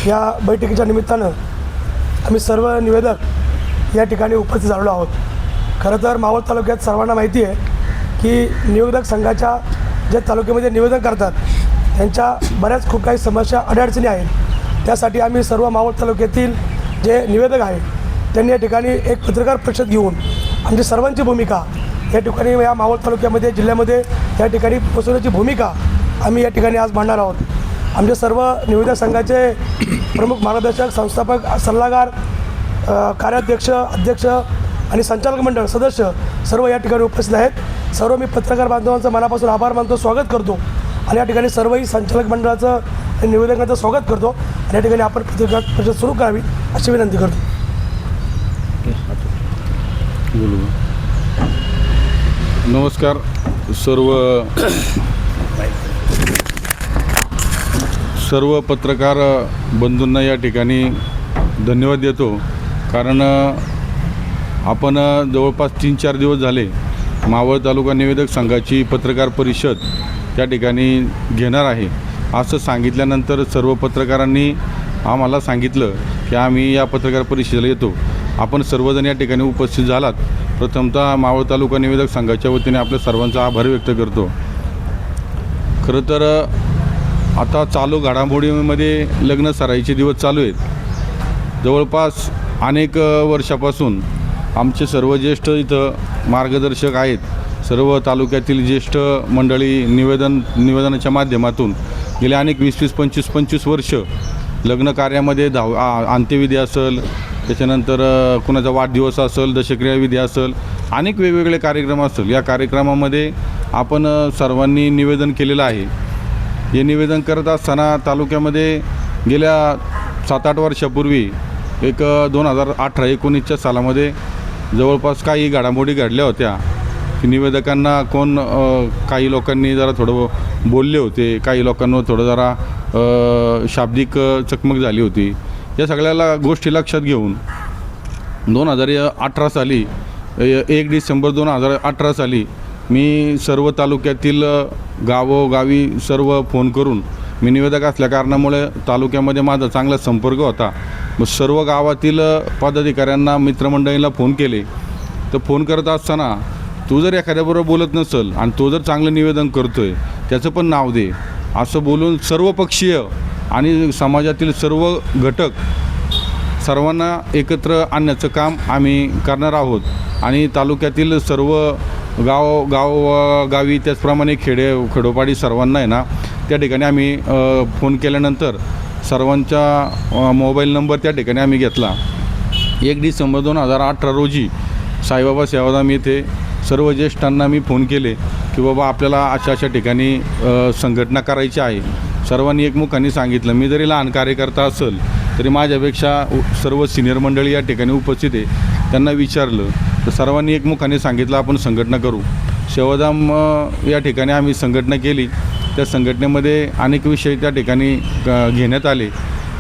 या बैठकीच्या निमित्तानं आम्ही सर्व निवेदक या ठिकाणी उपस्थित झालेलो आहोत। खरं तर मावळ तालुक्यात सर्वांना माहिती आहे की निवेदक संघाच्या जे तालुक्यामध्ये निवेदन करतात त्यांच्या बऱ्याच खूप काही समस्या अडचणी आहेत। त्यासाठी आम्ही सर्व मावळ तालुक्यातील जे निवेदक आहेत त्यांनी या ठिकाणी एक पत्रकार परिषद घेऊन आमची सर्वांची भूमिका या ठिकाणी या मावळ तालुक्यामध्ये जिल्ह्यामध्ये या ठिकाणी पोचवण्याची भूमिका आम्ही या ठिकाणी आज मांडणार आहोत। आमचे सर्व निवेदक संघाचे प्रमुख मार्गदर्शक, संस्थापक, सल्लागार, कार्याध्यक्ष, अध्यक्ष आणि संचालक मंडळ सदस्य सर्व या ठिकाणी उपस्थित आहेत। सर्व मी पत्रकार बांधवांचं मनापासून आभार मानतो, स्वागत करतो आणि या ठिकाणी सर्वही संचालक मंडळाचं आणि निवेदकांचं स्वागत करतो आणि या ठिकाणी आपण पत्रकार परिषद सुरू करावी अशी विनंती करतो। नमस्कार सर्व पत्रकार बंधूंना या ठिकाणी धन्यवाद देतो, कारण आपण जवळपास 3-4 दिवस झाले मावळ तालुका निवेदक संघाची पत्रकार परिषद त्या ठिकाणी घेणार आहे असं सांगितल्यानंतर सर्व पत्रकारांनी आम्हाला सांगितलं की आम्ही या पत्रकार परिषदेला येतो। आपण सर्वजण या ठिकाणी उपस्थित झालात। प्रथमतः मावळ तालुका निवेदक संघाच्या वतीने आपल्या सर्वांचा आभार व्यक्त करतो। खरं तर आता चालू घडामोडीमध्ये लग्न सराईचे दिवस चालू आहेत। जवळपास अनेक वर्षापासून आमचे सर्व ज्येष्ठ इथं मार्गदर्शक आहेत। सर्व तालुक्यातील ज्येष्ठ मंडळी निवेदनाच्या माध्यमातून गेले अनेक 20-25 वर्ष लग्न कार्यामध्ये अंत्यविधी असेल, त्याच्यानंतर कुणाचा वाढदिवस असेल, दशक्रियाविधी असेल, अनेक वेगवेगळे कार्यक्रम असेल, या कार्यक्रमामध्ये आपण सर्वांनी निवेदन केलेलं आहे। हे निवेदन करत असताना तालुक्यामध्ये गेल्या 7-8 वर्षापूर्वी 2018-19च्या सालामध्ये जवळपास काही घडामोडी घडल्या होत्या की निवेदकांना काही लोकांनी जरा थोडं बोलले होते, काही लोकांवर थोडं जरा शाब्दिक चकमक झाली होती। या सगळ्याला गोष्टी लक्षात घेऊन 2018 साली 1 डिसेंबर 2018 साली मी सर्व तालुक्यातील गावोगावी सर्व फोन करून, मी निवेदक असल्या कारणामुळे तालुक्यामध्ये माझा चांगला संपर्क होता, मग सर्व गावातील पदाधिकाऱ्यांना, मित्रमंडळींना फोन केले। तर फोन करत असताना तू जर एखाद्याबरोबर बोलत नसेल आणि तो जर चांगलं निवेदन करतोय त्याचं पण नाव दे, असं बोलून सर्वपक्षीय आणि समाजातील सर्व घटक सर्वांना एकत्र आणण्याचं काम आम्ही करणार आहोत। आणि तालुक्यातील सर्व गावी त्याचप्रमाणे खेडोपाडी सर्वांना आहे ना, त्या ठिकाणी आम्ही फोन केल्यानंतर सर्वांचा मोबाईल नंबर त्या ठिकाणी आम्ही घेतला। 1 डिसेंबर 2018 रोजी साईबाबा सेवाधाम येथे सर्व ज्येष्ठांना मी फोन केले की बाबा आपल्याला अशा ठिकाणी संघटना करायची आहे। सर्वांनी एकमुखाने सांगितलं। मी जरी लहान कार्यकर्ता असेल तरी माझ्यापेक्षा सर्व सिनियर मंडळी या ठिकाणी उपस्थित आहे, त्यांना विचारलं तर सर्वांनी एकमुखाने सांगितलं आपण संघटना करू। सेवाधाम या ठिकाणी आम्ही संघटना केली। त्या संघटनेमध्ये अनेक विषय त्या ठिकाणी घेण्यात आले।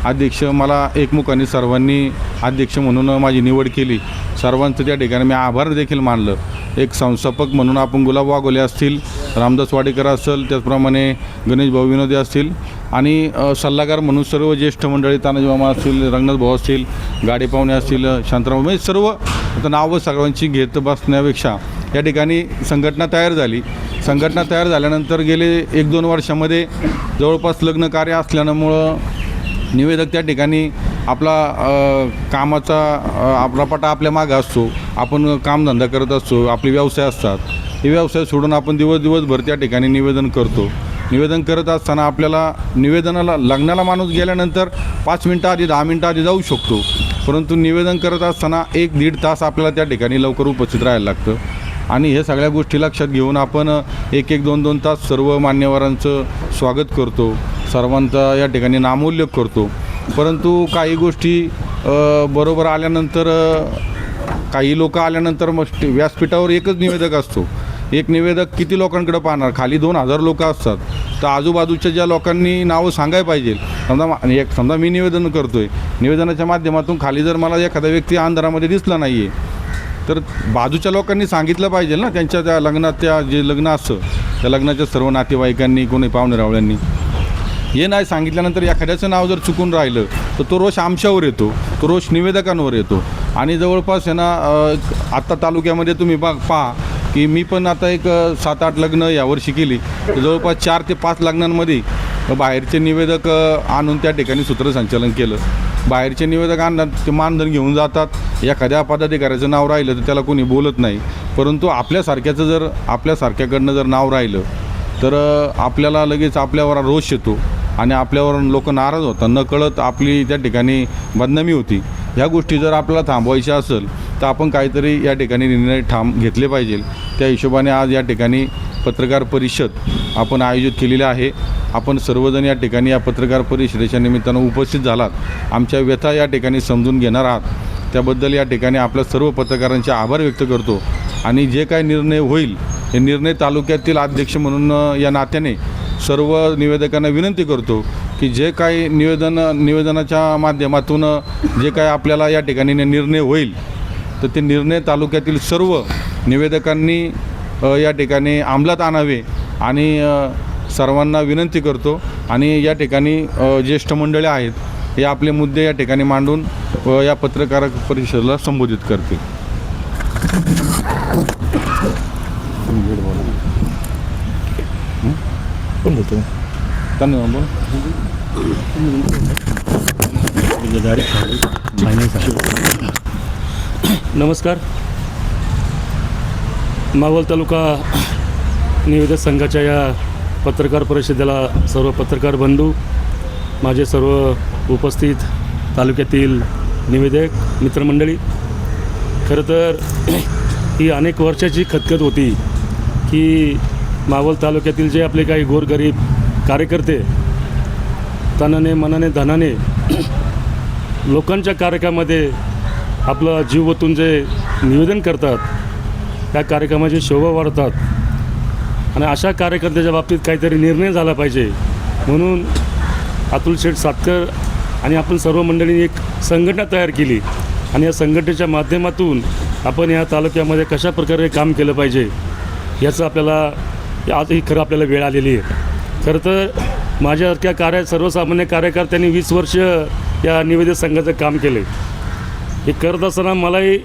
अध्यक्ष मला एकमुखाने सर्वांनी अध्यक्ष म्हणून माझी निवड केली। सर्वांचं त्या ठिकाणी मी आभार देखील मानलं। एक संस्थापक म्हणून आपण गुलाब वाघोले असतील, रामदास वाडेकर असेल, त्याचप्रमाणे गणेश भाऊ विनोदे असतील आणि सल्लागार म्हणून सर्व ज्येष्ठ मंडळी, तानाजी मामा असतील, रंगनाथ भाऊ असतील, गाडे पाहुणे असतील, शांतराव, म्हणजे सर्व आता नावं सर्वांची घेत बसण्यापेक्षा या ठिकाणी संघटना तयार झाली। संघटना तयार झाल्यानंतर गेले 1-2 वर्षामध्ये जवळपास लग्न कार्य असल्यामुळं निवेदक त्या ठिकाणी आपला कामाचा आपला पटा आपल्या मागं असतो, आपण कामधंदा करत असतो, आपले व्यवसाय असतात, हे व्यवसाय सोडून आपण दिवसभर त्या ठिकाणी निवेदन करतो। निवेदन करत असताना आपल्याला लग्नाला माणूस गेल्यानंतर 5 मिनटं आधी 10 मिनटं आधी जाऊ शकतो, परंतु निवेदन करत असताना 1-1.5 तास आपल्याला त्या ठिकाणी लवकर उपस्थित राहायला लागतं। आणि हे सगळ्या गोष्टी लक्षात घेऊन आपण 1-1, 2-2 तास सर्व मान्यवरांचं स्वागत करतो, सर्वांचा या ठिकाणी नामोल्लेख करतो। परंतु काही गोष्टी बरोबर आल्यानंतर, काही लोक आल्यानंतर मग व्यासपीठावर एकच निवेदक असतो। एक निवेदक किती लोकांकडे पाहणार? खाली 2000 लोक असतात, तर आजूबाजूच्या ज्या लोकांनी नावं सांगायला पाहिजे। समजा मी निवेदन करतोय, निवेदनाच्या माध्यमातून खाली जर मला एखादा व्यक्ती अंधारामध्ये दिसला नाही आहे तर बाजूच्या लोकांनी सांगितलं पाहिजे ना, त्यांच्या त्या लग्नात, त्या जे लग्न असतं त्या लग्नाच्या सर्व नातेवाईकांनी, कोणी पाहुणे रावळ्यांनी। हे नाही सांगितल्यानंतर एखाद्याचं नाव जर चुकून राहिलं तर तो रोष आमच्यावर येतो, तो रोष निवेदकांवर येतो. आणि जवळपास आहे ना आत्ता तालुक्यामध्ये तुम्ही पहा की मी पण आता एक 7-8 लग्न यावर्षी केली, तर जवळपास 4 ते 5 लग्नांमध्ये बाहेरचे निवेदक आणून त्या ठिकाणी सूत्रसंचालन केलं. बाहेरचे निवेदक आणतात, ते मानधन घेऊन जातात. एखाद्या पदाधिकाऱ्याचं नाव राहिलं तर त्याला कोणी बोलत नाही. परंतु आपल्यासारख्याकडनं जर नाव राहिलं तर आपल्याला लगेच आपल्यावर रोष येतो आणि आपल्यावर लोक नाराज होतात. नकळत आपली त्या ठिकाणी बदनामी होती. ह्या गोष्टी जर आपल्याला थांबवायच्या असेल तर आपण काहीतरी या ठिकाणी निर्णय ठाम घेतले पाहिजे. त्या हिशोबाने आज या ठिकाणी पत्रकार परिषद आपण आयोजित केलेली आहे. आपण सर्वजण या ठिकाणी या पत्रकार परिषदेच्या निमित्तानं उपस्थित झालात. आमच्या व्यथा या ठिकाणी समजून घेणार आहात, त्याबद्दल या ठिकाणी आपल्या सर्व पत्रकारांचे आभार व्यक्त करतो. आणि जे काही निर्णय होईल हे निर्णय तालुक्यातील अध्यक्ष म्हणून या नात्याने सर्व निवेदकांना विनंती करतो की जे काही निवेदनाच्या माध्यमातून जे काही आपल्याला या ठिकाणी निर्णय होईल तर ते निर्णय तालुक्यातील सर्व निवेदकांनी या ठिकाणी अंमलात आणावे. आणि सर्वांना विनंती करतो आणि या ठिकाणी ज्येष्ठ मंडळी आहेत हे आपले मुद्दे या ठिकाणी मांडून या पत्रकार परिषदेला संबोधित करतील. नमस्कार. मावळ तालुका निवेदक संघाच्या या पत्रकार परिषदेला सर्व पत्रकार बंधू, माझे सर्व उपस्थित तालुक्यातील निवेदक मित्रमंडळी, खरं तर ही अनेक वर्षाची खतखत होती की मावळ तालुक्यातील जे आपले काही गोरगरीब कार्यकर्ते तनाने मनाने धनाने लोकांच्या कार्यक्रमामध्ये आपलं जीव ओतून जे निवेदन करतात त्या कार्यक्रमाची शोभा वाढतात. आणि अशा कार्यकर्त्याच्या बाबतीत काहीतरी निर्णय झाला पाहिजे म्हणून अतुल शेठ सातकर आणि आपण सर्व मंडळींनी एक संघटना तयार केली. आणि या संघटनेच्या माध्यमातून आपण या तालुक्यामध्ये कशा प्रकारे काम केलं पाहिजे याचं आपल्याला आज ही खरं आपल्याला वेळ आलेली आहे. खरं तर माझ्यासारख्या सर्वसामान्य कार्यकर्त्यांनी 20 वर्ष या निवेदक संघाचं काम केले. हे करत असताना मलाही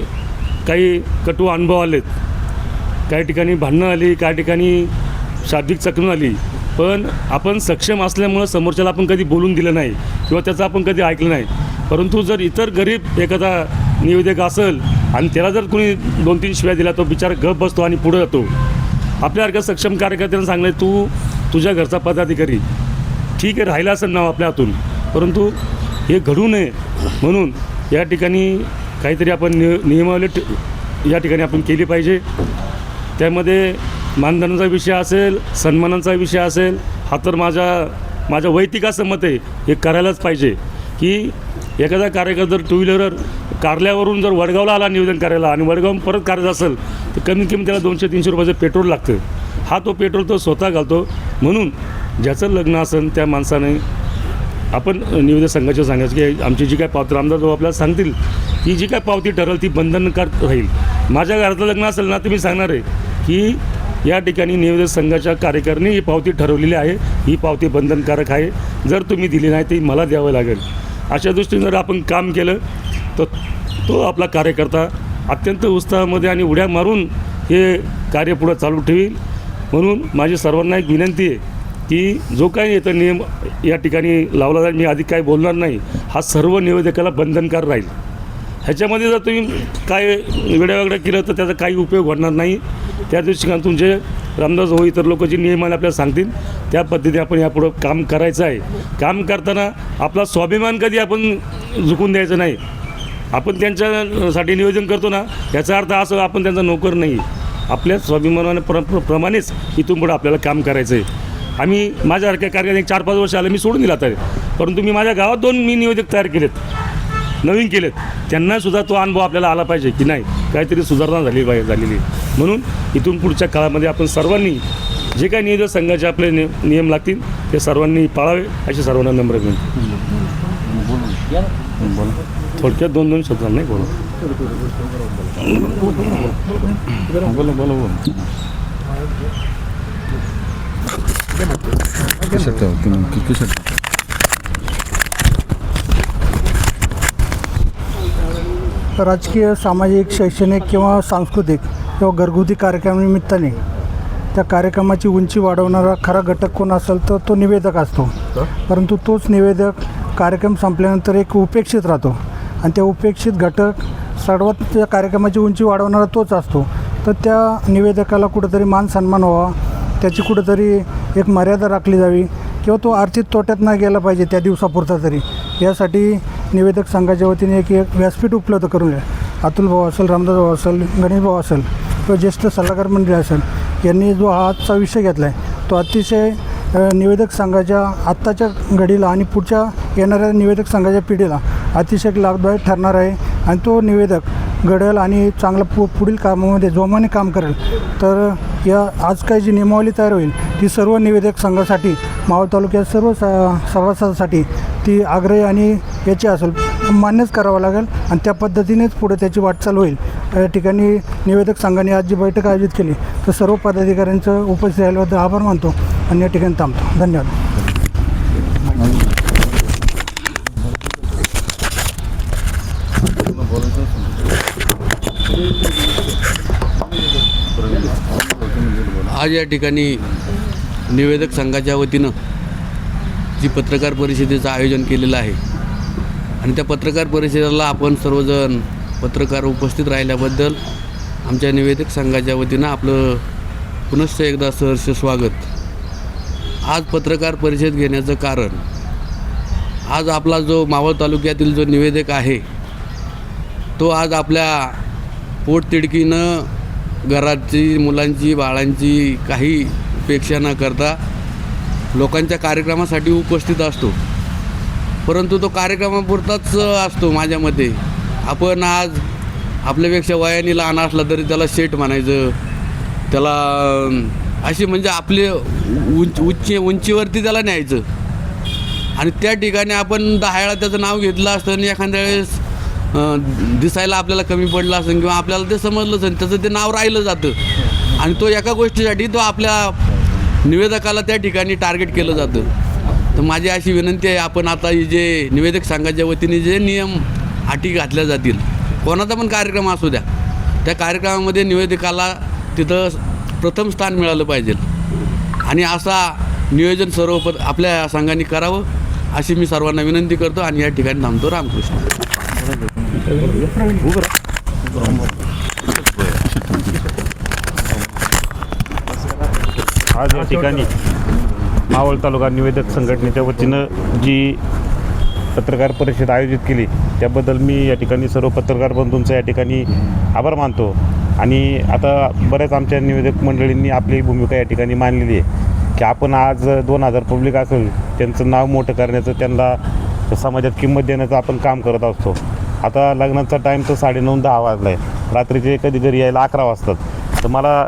काही कटू अनुभव आलेत. काही ठिकाणी भांडणं आली, काही ठिकाणी शाब्दिक चकमक आली. पण आपण सक्षम असल्यामुळं समोरच्याला आपण कधी बोलून दिलं नाही किंवा त्याचं आपण कधी ऐकलं नाही. परंतु जर इतर गरीब एखादा निवेदक असेल आणि त्याला जर कोणी 2-3 शिव्या दिला तो बिचारा गप बसतो आणि पुढे जातो. आपल्यासारख्या सक्षम कार्यकर्त्यांना सांगलं तू तुझ्या घरचा पदाधिकारी ठीक आहे, राहिला असेल नाव आपल्या हातून, परंतु हे घडू नये म्हणून या ठिकाणी काहीतरी आपण नियमावली या ठिकाणी आपण केली पाहिजे. त्यामध्ये मानधनाचा विषय असेल, सन्मानाचा विषय असेल, हा तर माझं वैयक्तिक असं मत आहे हे करायलाच पाहिजे की एखादा कार्यकर्ता जर 2 व्हीलरवर कारल्यावरून जर वडगावला आला निवेदन करायला आणि वडगावून परत करायचं असेल तर कमीत कमी त्याला 200-300 रुपयाचं पेट्रोल लागतं. हा तो पेट्रोल तो स्वतः घालतो. म्हणून ज्याचं लग्न असेल त्या माणसाने आपण निवेदक संघाच्या सांगायचं की आमची जी काय पावती आमदार जो आपल्याला सांगतील की जी काय पावती ठरेल ती बंधनकारक राहील. माझ्या घरातलं लग्न असेल ना तर मी सांगणार आहे की या ठिकाणी निवेदक संघाच्या कार्यकारिणी ही पावती ठरवलेली आहे, ही पावती बंधनकारक आहे. जर तुम्ही दिली नाही ती मला द्यावं लागेल. अशा दृष्टीने जर आपण काम केलं तर तो आपला कार्यकर्ता अत्यंत उत्साहामध्ये आणि उड्या मारून हे कार्य पुढं चालू ठेवील. म्हणून माझी सर्वांना एक विनंती आहे की जो काही इथं नियम या ठिकाणी लावला जाईल, मी अधिक काही बोलणार नाही, हा सर्व निवेदकाला बंधनकार राहील. ह्याच्यामध्ये जर तुम्ही काय वेगळं केलं तर त्याचा काही उपयोग होणार नाही. त्या दृष्टीने तुमचे रामदास भाऊ इतर लोक जे नियमाने आपल्याला सांगतील त्या पद्धतीने आपण यापुढं काम करायचं आहे. काम करताना आपला स्वाभिमान कधी आपण झुकून द्यायचं नाही. आपण त्यांच्यासाठी नियोजन करतो ना, याचा अर्थ असं आपण त्यांचा नोकर नाही. आपल्या स्वाभिमानाने प्रमाणेच इथून पुढं आपल्याला काम करायचं आहे. आम्ही माझ्यासारख्या कार्यक्रम 4-5 वर्ष आले मी सोडून दिला तर, परंतु मी माझ्या गावात 2 निवेदक तयार केलेत, नवीन केलेत. त्यांनासुद्धा तो अनुभव आपल्याला आला पाहिजे की नाही काहीतरी सुधारणा झालेली. म्हणून इथून पुढच्या काळामध्ये आपण सर्वांनी जे काही निवेदक संघाचे आपले नियम लागतील ते सर्वांनी पाळावे अशी सर्वांना नम्र विनंती. थोडक्यात 2-2 शब्द नाही बोला. बोला राजकीय, सामाजिक, शैक्षणिक किंवा सांस्कृतिक किंवा घरगुती कार्यक्रमानिमित्ताने त्या कार्यक्रमाची उंची वाढवणारा खरा घटक कोण असेल तर तो निवेदक असतो. परंतु तोच निवेदक कार्यक्रम संपल्यानंतर एक उपेक्षित राहतो आणि त्या उपेक्षित घटक सर्वात त्या कार्यक्रमाची उंची वाढवणारा तोच असतो. तर त्या निवेदकाला कुठंतरी मान सन्मान व्हावा, त्याची कुठंतरी एक मर्यादा राखली जावी किंवा तो आर्थिक तोट्यात न गेला पाहिजे त्या दिवसापुरता तरी. यासाठी निवेदक संघाच्या वतीने एक व्यासपीठ उपलब्ध करून अतुल भाऊ असेल, रामदास भाऊ असेल, गणेश भाऊ असेल किंवा ज्येष्ठ सल्लागार मंडळी असेल, यांनी जो हा आजचा विषय घेतला आहे तो अतिशय निवेदक संघाच्या आत्ताच्या घडीला आणि पुढच्या येणाऱ्या निवेदक संघाच्या पिढीला अतिशय लाभदायक ठरणार आहे. आणि तो निवेदक घडेल आणि चांगला पुढील कामामध्ये जोमाने काम करेल. तर या आज काही जी नियमावली तयार होईल ती सर्व निवेदक संघासाठी, मावळ तालुक्यात सर्व सभासदांसाठी ती आग्रही आणि याची असेल मान्यच करावं लागेल आणि त्या पद्धतीनेच पुढे त्याची वाटचाल होईल. या ठिकाणी निवेदक संघाने आज जी बैठक आयोजित केली तर सर्व पदाधिकाऱ्यांचं उपस्थित राहिल्याबद्दल आभार मानतो आणि या ठिकाणी थांबतो. धन्यवाद. आज या ठिकाणी निवेदक संघाच्या वतीनं जी पत्रकार परिषदेचं आयोजन केलेलं आहे आणि त्या पत्रकार परिषदेला आपण सर्वजण पत्रकार उपस्थित राहिल्याबद्दल आमच्या निवेदक संघाच्या वतीनं आपलं पुनश्च एकदा सहर्ष स्वागत. आज पत्रकार परिषद घेण्याचं कारण, आज आपला जो मावळ तालुक्यातील जो निवेदक आहे तो आज आपल्या पोटतिडकीनं घराची, मुलांची, बाळांची काही उपेक्षा न करता लोकांच्या कार्यक्रमासाठी उपस्थित असतो. परंतु तो कार्यक्रमापुरताच असतो माझ्या मते. आपण आज आपल्यापेक्षा वयाने लहान असला तरी त्याला शेठ म्हणायचं, त्याला अशी म्हणजे आपले उंचीवरती त्याला न्यायचं आणि त्या ठिकाणी आपण 10 वेळा त्याचं नाव घेतलं असतं आणि एखाद्या वेळेस दिसायला आपल्याला कमी पडलं असेल किंवा आपल्याला ते समजलं असेल, त्याचं ते नाव राहिलं जातं आणि तो एका गोष्टीसाठी तो आपल्या निवेदकाला त्या ठिकाणी टार्गेट केलं जातं. तर माझी अशी विनंती आहे, आपण आता जे निवेदक संघाच्या वतीने जे नियम अटी घातल्या जातील, कोणाचा पण कार्यक्रम असू द्या, त्या कार्यक्रमामध्ये निवेदकाला तिथं प्रथम स्थान मिळालं पाहिजे आणि असा नियोजन सर्व आपल्या संघाने करावं अशी मी सर्वांना विनंती करतो आणि या ठिकाणी थांबतो. रामकृष्ण. आज या ठिकाणी मावळ तालुका निवेदक संघटनेच्या वतीनं जी पत्रकार परिषद आयोजित केली त्याबद्दल मी या ठिकाणी सर्व पत्रकार बंधूंचा या ठिकाणी आभार मानतो. आणि आता बऱ्याच आमच्या निवेदक मंडळींनी आपली भूमिका या ठिकाणी मांडलेली आहे की आपण आज 2000 पब्लिक असेल त्यांचं नाव मोठं करण्याचं, त्यांना समाजात किंमत देण्याचं आपण काम करत असतो. आता लग्नाचा टाईम तर 9:30-10 वाजला आहे, रात्रीचे कधी घरी यायला 11 वाजतात. तर मला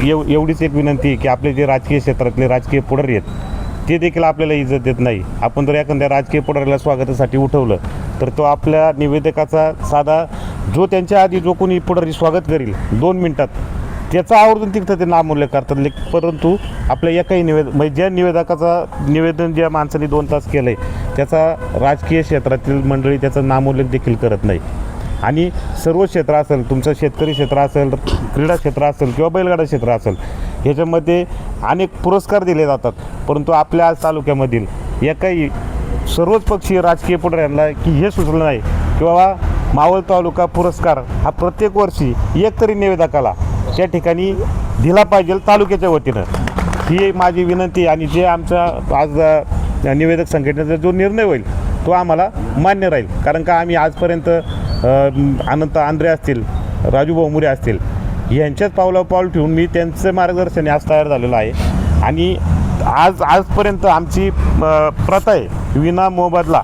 एवढीच एक विनंती आहे की आपले जे राजकीय क्षेत्रातले राजकीय पुढारी आहेत ते देखील आपल्याला इज्जत देत नाही. आपण जर एखाद्या राजकीय पुढाऱ्याला स्वागतासाठी उठवलं तर तो आपल्या निवेदकाचा साधा जो त्यांच्या आधी जो कोणी पुढारी स्वागत करील 2 मिनटात त्याचा आवर्जून तिथं ते नामोल्लेख करतात. परंतु आपल्या एकाही म्हणजे ज्या निवेदन ज्या माणसाने 2 तास केलं आहे त्याचा राजकीय क्षेत्रातील मंडळी त्याचा नामोल्लेख देखील करत नाही. आणि सर्व क्षेत्र असेल, तुमचं शेतकरी क्षेत्र असेल, क्रीडा क्षेत्र असेल किंवा बैलगाडा क्षेत्र असेल, ह्याच्यामध्ये अनेक पुरस्कार दिले जातात. परंतु आपल्या आज तालुक्यामधील एकाही सर्वच पक्षीय राजकीय पुढाऱ्यांना की हे सुचलं नाही की बाबा मावळ तालुका पुरस्कार हा प्रत्येक वर्षी एक तरी निवेदकाला त्या ठिकाणी दिला पाहिजे तालुक्याच्या वतीनं. ही माझी विनंती आणि जे आमचा आज निवेदक संघटनेचा जो निर्णय होईल तो आम्हाला मान्य राहील. कारण का आम्ही आजपर्यंत अनंत आंध्रे असतील, राजू भाऊमुरे असतील यांच्याच पावलं ठेवून मी त्यांचं मार्गदर्शन आज तयार झालेलं आहे. आणि आजपर्यंत आमची प्रथा आहे विना मोबदला.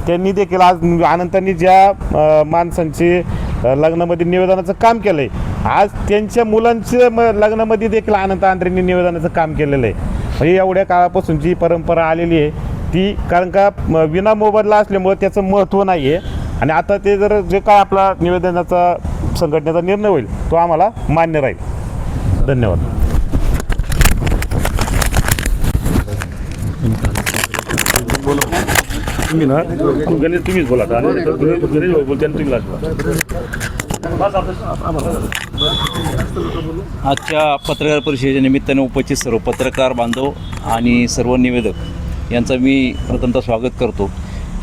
त्यांनी देखील आज अनंतांनी ज्या माणसांचे लग्नामध्ये निवेदनाचं काम केलं आहे, आज त्यांच्या मुलांच्या लग्नामध्ये देखील अनंत आंध्रेंनी निवेदनाचं काम केलेलं आहे. म्हणजे एवढ्या काळापासून जी परंपरा आलेली आहे ती, कारण का विना मोबदला असल्यामुळे त्याचं महत्त्व नाही आहे. आणि आता ते जर जे काय आपला निवेदनाचा संघटनेचा निर्णय होईल तो आम्हाला मान्य राहील. धन्यवाद. तुम्ही ना गणेश तुम्हीच बोला आता. आणि गणेश भाऊ बोलते आणि तुम्ही लागला. आजच्या पत्रकार परिषदेच्या निमित्ताने उपस्थित सर्व पत्रकार बांधव आणि सर्व निवेदक यांचं मी प्रथमतः स्वागत करतो.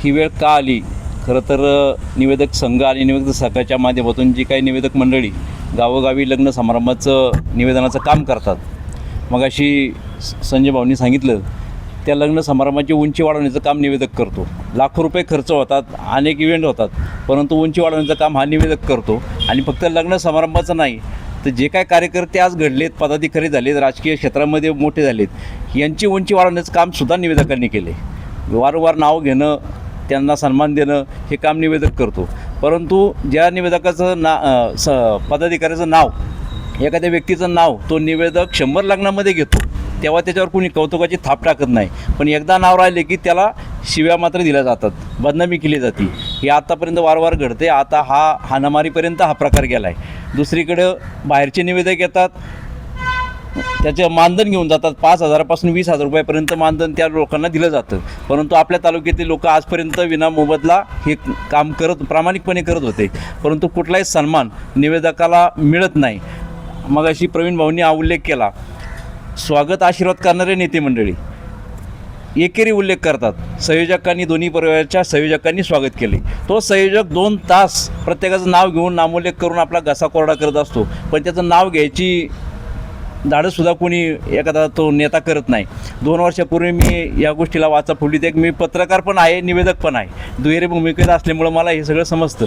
ही वेळ का आली? खरं तर निवेदक संघ आणि निवेदक संघाच्या माध्यमातून जी काही निवेदक मंडळी गावोगावी लग्न समारंभाचं निवेदनाचं काम करतात, मग अशी संजय भाऊंनी सांगितलं, त्या लग्न समारंभाची उंची वाढवण्याचं काम निवेदक करतो. लाखो रुपये खर्च होतात, अनेक इव्हेंट होतात, परंतु उंची वाढवण्याचं काम हा निवेदक करतो. आणि फक्त लग्न समारंभाचं नाही तर जे काय कार्यकर्ते आज घडलेत, पदाधिकारी झालेत, राजकीय क्षेत्रामध्ये मोठे झालेत, यांची उंची वाढवण्याचं कामसुद्धा निवेदकांनी केले. वारंवार नाव घेणं, त्यांना सन्मान देणं हे काम निवेदक करतो. परंतु ज्या निवेदकाचं पदाधिकाऱ्याचं नाव, एखाद्या व्यक्तीचं नाव तो निवेदक 100 लग्नामध्ये घेतो, तेव्हा त्याच्यावर कोणी कौतुकाची थाप टाकत नाही. पण एकदा नाव राहिले की त्याला शिव्या मात्र दिल्या जातात, बदनामी केली जाते. हे आतापर्यंत वारंवार घडते. आता हा हाणामारीपर्यंत हा प्रकार गेला आहे. दुसरीकडं बाहेरचे निवेदक येतात, त्याचं मानधन घेऊन जातात. 5,000 पासून 20,000 रुपयापर्यंत मानधन त्या लोकांना दिलं जातं. परंतु आपल्या तालुक्यातले लोक आजपर्यंत विनामोबदला हे काम प्रामाणिकपणे करत होते, परंतु कुठलाही सन्मान निवेदकाला मिळत नाही. मग अशी प्रवीण भाऊंनी हा उल्लेख केला. स्वागत आशीर्वाद करणारे नेते मंडळी एकेरी उल्लेख करतात. संयोजकांनी, दोन्ही परिवाराच्या संयोजकांनी स्वागत केले. तो संयोजक 2 तास प्रत्येकाचं नाव घेऊन नामोल्लेख करून आपला घसा कोरडा करत असतो, पण त्याचं नाव घ्यायची धाडससुद्धा कोणी एखादा तो नेता करत नाही. 2 वर्षापूर्वी मी या गोष्टीला वाचा फुलीत. एक मी पत्रकार पण आहे, निवेदक पण आहे, दुहेरी भूमिकेत असल्यामुळं मला हे सगळं समजतं.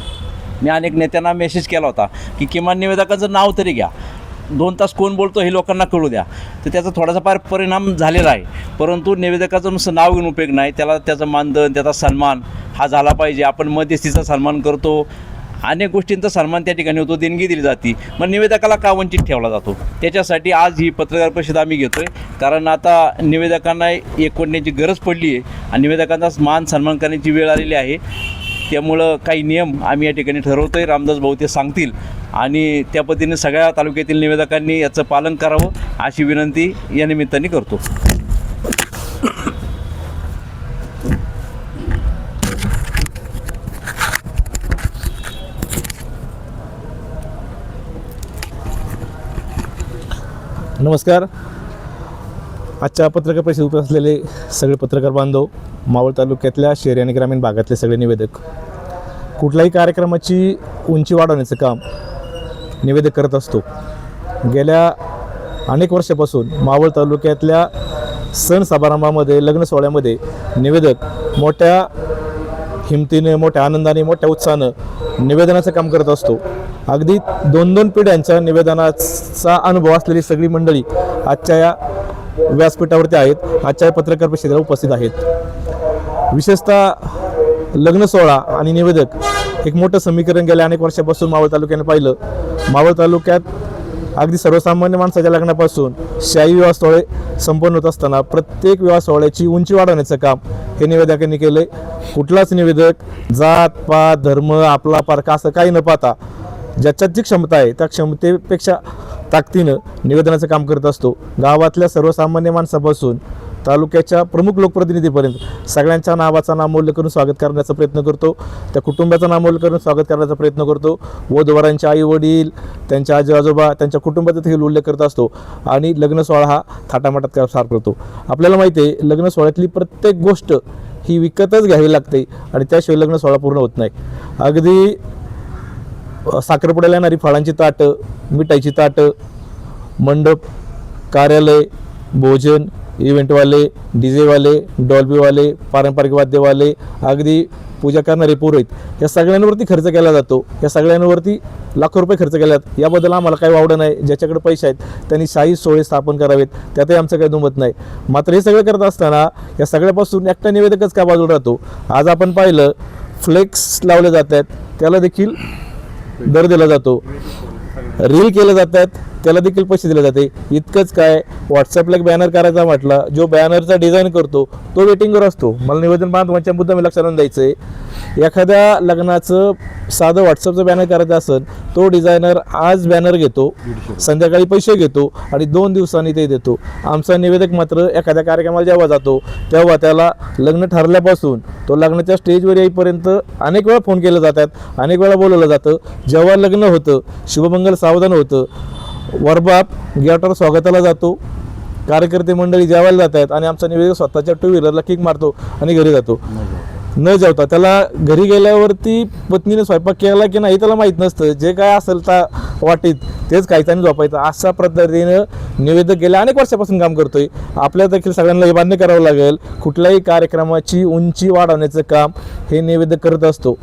मी अनेक नेत्यांना मेसेज केला होता की किमान निवेदकाचं नाव तरी घ्या, 2 तास कोण बोलतो हे लोकांना कळू द्या. तर त्याचा थोडासा फार परिणाम झालेला आहे. परंतु निवेदकाचं नुसतं नाव घेऊन उपयोग नाही, त्याला त्याचं मानधन, त्याचा सन्मान हा झाला पाहिजे. आपण मध्यस्थीचा सन्मान करतो, अनेक गोष्टींचा सन्मान त्या ठिकाणी होतो, देणगी दिली जाते. मग निवेदकाला का वंचित ठेवला जातो? त्याच्यासाठी आज ही पत्रकार परिषद आम्ही घेतो आहे. कारण आता निवेदकांना एकवटण्याची गरज पडली आहे आणि निवेदकांचा मान सन्मान करण्याची वेळ आलेली आहे. त्यामुळं काही नियम आम्ही या ठिकाणी ठरवतो आहे. रामदास भाऊ ते सांगतील आणि त्या पद्धतीने सगळ्या तालुक्यातील निवेदकांनी याचं पालन करावं अशी विनंती या निमित्ताने करतो. नमस्कार. आजच्या पत्रकार परिषदेत उपस्थित असलेले सगळे पत्रकार बांधव, मावळ तालुक्यातल्या शहरी आणि ग्रामीण भागातले सगळे निवेदक, कुठल्याही कार्यक्रमाची उंची वाढवण्याचं काम निवेदक करत असतो. गेल्या अनेक वर्षापासून मावळ तालुक्यातल्या सण समारंभामध्ये, लग्न सोहळ्यामध्ये निवेदक मोठ्या हिमतीने, मोठ्या आनंदाने, मोठ्या उत्साहानं निवेदनाचं काम करत असतो. अगदी 2-2 पिढ्यांच्या निवेदनाचा अनुभव असलेली सगळी मंडळी आजच्या या व्यासपीठावरती आहेत, आजच्या या पत्रकार परिषदेला उपस्थित आहेत. विशेषतः लग्न सोहळा आणि निवेदक एक मोठं समीकरण गेल्या अनेक वर्षापासून मावळ तालुक्याने पाहिलं. मावळ तालुक्यात अगदी सर्वसामान्य माणसाच्या लग्नापासून शाही विवाह सोहळे संपन्न होत असताना प्रत्येक विवाह सोहळ्याची उंची वाढवण्याचं काम हे निवेदकांनी केलं आहे. कुठलाच निवेदक जात पात धर्म आपला पारखा असं काही न पाहता ज्याच्यात जी क्षमता आहे त्या क्षमतेपेक्षा ताकदीनं निवेदनाचं काम करत असतो. गावातल्या सर्वसामान्य माणसापासून तालुक्याच्या प्रमुख लोकप्रतिनिधीपर्यंत सगळ्यांच्या नावाचा नामोल्लेख करून स्वागत करण्याचा प्रयत्न करतो. त्या कुटुंबाचा नामोल्लेख करून स्वागत करण्याचा प्रयत्न करतो. वधूवरांचे आई वडील, त्यांच्या आजी आजोबा, त्यांच्या कुटुंबाचा देखील उल्लेख करत असतो आणि लग्न सोहळा हा थाटामाटात सार करतो. आपल्याला माहिती आहे, लग्न सोहळ्यातली प्रत्येक गोष्ट ही विकतच घ्यावी लागते आणि त्याशिवाय लग्न सोहळा पूर्ण होत नाही. अगदी साखरपुड्याला येणारी फळांची ताटं, मिठाईची ताटं, मंडप, कार्यालय, भोजन, इव्हेंटवाले, डीजेवाले, डॉल्बीवाले, पारंपरिक वाद्यवाले, अगदी पूजा करणारे पुरोहित, या सगळ्यांवरती खर्च केला जातो. या सगळ्यांवरती लाखो रुपये खर्च केले जातात. याबद्दल आम्हाला काही वावडं नाही. ज्याच्याकडे पैसे आहेत त्यांनी शाही सोहळे स्थापन करावेत, त्यातही आमचं काही दुमत नाही. मात्र हे सगळं करत असताना या सगळ्यापासून एकटा निवेदकच का बाजूला राहतो? आज आपण पाहिलं, फ्लेक्स लावले जात आहेत, त्याला देखील दर दिला जातो. रील केले जातात, त्याला देखील पैसे दिले जाते. इतकंच काय, व्हॉट्सअपला एक बॅनर करायचा म्हटलं, जो बॅनरचा डिझाईन करतो तो वेटिंगवर असतो. मला निवेदन बांधवांच्या मुद्दा मी लक्षात आणून द्यायचं आहे, एखाद्या लग्नाचं साधं व्हॉट्सअपचं बॅनर करायचं असेल, तो डिझायनर आज बॅनर घेतो, संध्याकाळी पैसे घेतो आणि 2 दिवसांनी ते देतो. आमचा निवेदक मात्र एखाद्या कार्यक्रमाला जेव्हा जातो तेव्हा त्याला लग्न ठरल्यापासून तो लग्नाच्या स्टेजवर येईपर्यंत अनेक वेळा फोन केले जातात, अनेक वेळा बोलवलं जातं. जेव्हा लग्न होतं, शुभमंगल सावधान होतं, वरबाप गेटवर स्वागताला जातो, कार्यकर्ते मंडळी जेवायला जातात आणि आमचा निवेदक स्वतःच्या 2 व्हीलरला किक मारतो आणि घरी जातो. न जेवता त्याला घरी गेल्यावरती पत्नीने स्वयंपाक केला की नाही त्याला माहीत नसतं. जे काय असेल तर वाटीत तेच खायचं आणि झोपायचं. अशा पद्धतीनं निवेदक गेल्या अनेक वर्षापासून काम करतोय. आपल्या देखील सगळ्यांना हे मान्य करावं लागेल, कुठल्याही कार्यक्रमाची उंची वाढवण्याचं काम हे निवेदक करत असतो.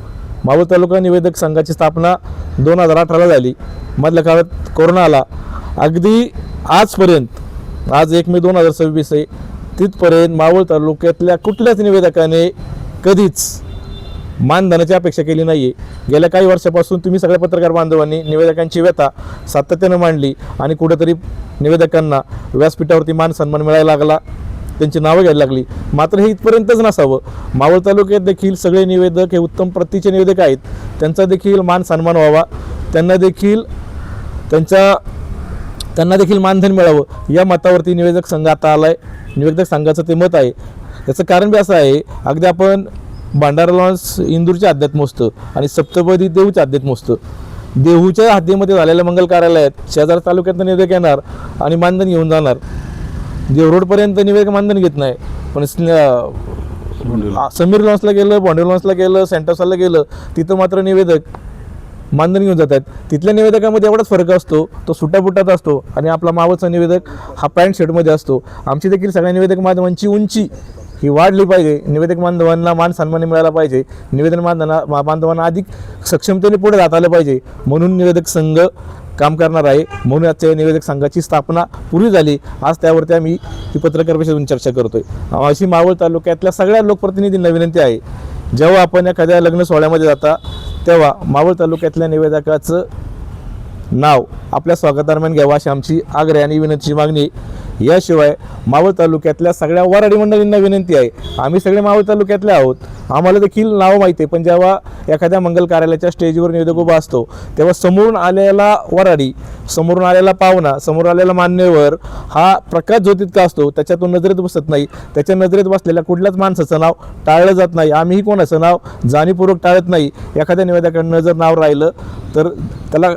मावळ तालुका निवेदक संघाची स्थापना 2018ला झाली. मधल्या काळात कोरोना आला. अगदी आजपर्यंत, आज 1 मे 2026 आहे, तिथपर्यंत मावळ तालुक्यातल्या कुठल्याच निवेदकाने कधीच मानधनाची अपेक्षा केली नाही आहे. गेल्या काही वर्षापासून तुम्ही सगळ्या पत्रकार बांधवांनी निवेदकांची व्यथा सातत्यानं मांडली आणि कुठेतरी निवेदकांना व्यासपीठावरती मान सन्मान मिळायला लागला, त्यांची नावं घ्यायला लागली. मात्र हे इथपर्यंतच नसावं. मावळ तालुक्यात देखील सगळे निवेदक हे उत्तम प्रतीचे निवेदक आहेत. त्यांचा देखील मान सन्मान व्हावा, त्यांना देखील मानधन मिळावं या मतावरती निवेदक संघ आता आला आहे. निवेदक संघाचं ते मत आहे. याचं कारण बी असं आहे, अगदी आपण भंडारा लॉन्स इंदूरच्या हद्दीत मोजतं आणि सप्तपदी देहूच्या हद्दीत मोजतं. देहूच्या हद्दीमध्ये झालेल्या मंगल कार्यालयात शेजार तालुक्यातनं निवेदक येणार आणि मानधन घेऊन जाणार. देव रोडपर्यंत निवेदक मानधन घेत नाही, पण समीर लॉन्सला गेलं, बॉन्डे लॉन्सला गेलं, सेंटर्सला गेलं, तिथं मात्र निवेदक मानधन घेऊन जातात. तिथल्या निवेदकामध्ये एवढाच फरक असतो, तो सुटाबुटात असतो आणि आपला मावळचा निवेदक हा पॅन्ट शर्टमध्ये असतो. आमची देखील सगळ्या निवेदक बांधवांची उंची ही वाढली पाहिजे. निवेदक बांधवांना मान सन्मान मिळाला पाहिजे. निवेदन बांधवांना अधिक सक्षमतेने पुढे जाता आलं पाहिजे, म्हणून निवेदक संघ काम करणार आहे. म्हणून आजच्या निवेदक संघाची स्थापना पूर्वी झाली. आज त्यावरती आम्ही ही पत्रकार परिषदेतून चर्चा करतोय. अशी मावळ तालुक्यातल्या सगळ्या लोकप्रतिनिधींना विनंती आहे, जेव्हा आपण एखाद्या लग्न सोहळ्यामध्ये जाता तेव्हा मावळ तालुक्यातल्या निवेदकाचं नाव आपल्या स्वागतादरम्यान घ्यावं अशी आमची आग्रह आणि विनंतीची मागणी. याशिवाय मावळ तालुक्यातल्या सगळ्या वराडी मंडळींना विनंती आहे, आम्ही सगळे मावळ तालुक्यातले आहोत, आम्हाला देखील नावं माहिती आहे, पण जेव्हा एखाद्या मंगल कार्यालयाच्या स्टेजवर निवेदक उभा असतो तेव्हा समोरून आलेला वराडी, समोरून आलेला पाहुणा, समोर आलेला मान्यवर हा प्रकाश ज्योतीत का असतो, त्याच्यातून नजरेत बसत नाही. त्याच्या नजरेत बसलेल्या कुठल्याच माणसाचं नाव टाळलं जात नाही. आम्हीही कोणाचं नाव जाणीवपूर्वक टाळत नाही. एखाद्या निवेदकांना जर नाव राहिलं तर त्याला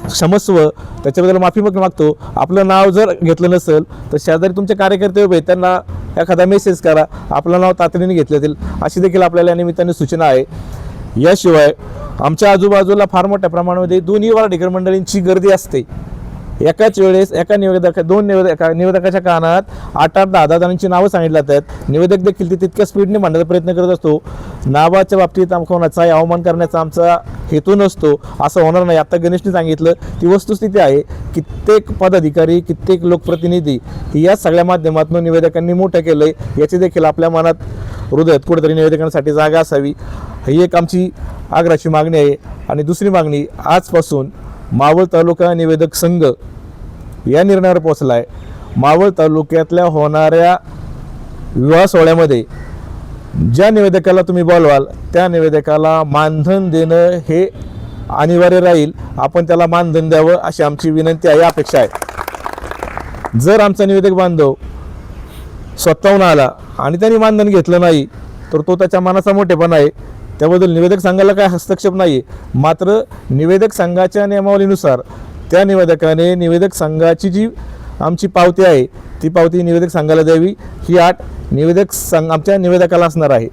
क्षमस्व, त्याच्याबद्दल माफी मागतो. आपलं नाव जर घेतलं नसेल तर शेजारी तुमचे कार्यकर्ते उभे, त्यांना एखादा मेसेज करा, आपलं नाव तातडीने घेतलं जाईल, अशी देखील आपल्याला या निमित्ताने सूचना आहे. याशिवाय आमच्या आजूबाजूला फार मोठ्या प्रमाणामध्ये दोन्ही वराडीकर मंडळींची गर्दी असते. एकाच वेळेस एका निवेदकाच्या कानात 8-10 जणांची नावं सांगितली जातात. निवेदक देखील ते तितक्या स्पीडने मांडण्याचा प्रयत्न करत असतो. नावाच्या बाबतीत कोणाचाही अवमान करण्याचा आमचा हेतू नसतो, असं होणार नाही. आता गणेशने सांगितलं ती वस्तुस्थिती आहे. कित्येक पदाधिकारी, कित्येक लोकप्रतिनिधी या सगळ्या माध्यमातून निवेदकांनी मोठं केलं आहे. याची देखील आपल्या मनात, हृदयात कुठेतरी निवेदकांसाठी जागा असावी, ही एक आमची आग्रहाची मागणी आहे. आणि दुसरी मागणी, आजपासून मावळ तालुका निवेदक संघ या निर्णयावर पोहोचला आहे, मावळ तालुक्यातल्या होणाऱ्या विवाह सोहळ्यामध्ये ज्या निवेदकाला तुम्ही बोलवाल त्या निवेदकाला मानधन देणं हे अनिवार्य राहील. आपण त्याला मानधन द्यावं अशी आमची विनंती आहे, अपेक्षा आहे. जर आमचा निवेदक बांधव स्वतःहून आला आणि त्यांनी मानधन घेतलं नाही तर तो त्याच्या मनाचा मोठेपणा आहे. त्याबद्दल निवेदक संघाला काय हस्तक्षेप नाही. मात्र निवेदक संघाच्या नियमावलीनुसार त्या निवेदकाने निवेदक संघाची जी आमची पावती आहे ती पावती निवेदक संघाला द्यावी. ही अट निवेदक संघ आमच्या निवेदकाला असणार आहे.